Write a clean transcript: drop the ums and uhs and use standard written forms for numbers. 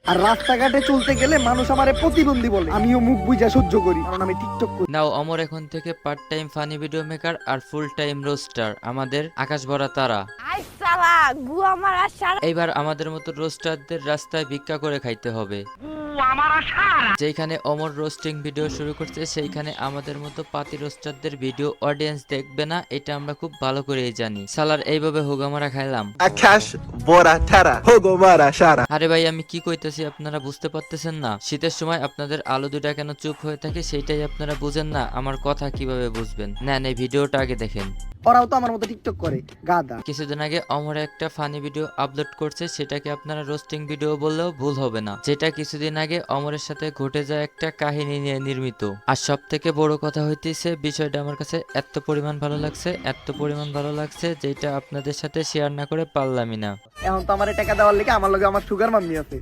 আর রাস্তাঘাটে চলতে গেলে মানুষ আমারে প্রতিবন্ধী বলে, আমিও মুখ বুঝা সহ্য করি কারণ আমি টিকটক করি। নাও অমর এখন থেকে part time funny video maker আর ফুল টাইম রোস্টার, আমাদের আকাশ ভরা তারা। আই সালা গুয়া মারা সারা এইবার আমাদের মতো রোস্টারদের রাস্তায় ভিক্ষা করে খাইতে হবে। যেখানে অমর রোস্টিং ভিডিও শুরু করছে সেইখানে আমাদের মতো পাতি রোস্টারদের ভিডিও অডিয়েন্স দেখবে না, এটা আমরা খুব ভালো করেই জানি। সালার এইভাবে হোগামারা খাইলাম। Akash Bora Tara Hogomara Shara. আরে ভাই আমি কি কইতেছি আপনারা বুঝতে পারতেছেন না? শীতের সময় আপনাদের আলো দুটা কেন চুপ হয়ে থাকে সেইটাই আপনারা বুঝেন না, আমার কথা কিভাবে বুঝবেন? নেন এই ভিডিওটা আগে দেখেন। ওরাও তো আমার মতো টিকটক করে, গাদা। কিছুদিন আগে অমর একটা ফানি ভিডিও আপলোড করছে, সেটাকে আপনারা রোস্টিং ভিডিও বললেও ভুল হবে না। যেটা কিছুদিন আগে অমরের সাথে ঘটে যায় একটা কাহিনী নিয়ে নির্মিত। আর সব থেকে বড় কথা হইতেছে বিষয়টা আমার কাছে এত পরিমাণ ভালো লাগছে যেটা আপনাদের সাথে শেয়ার না করে পারলামই না। এখন তো আমার টাকা দেওয়ার লেগে আমার লগে আমার সুগার মাম্মি আছে।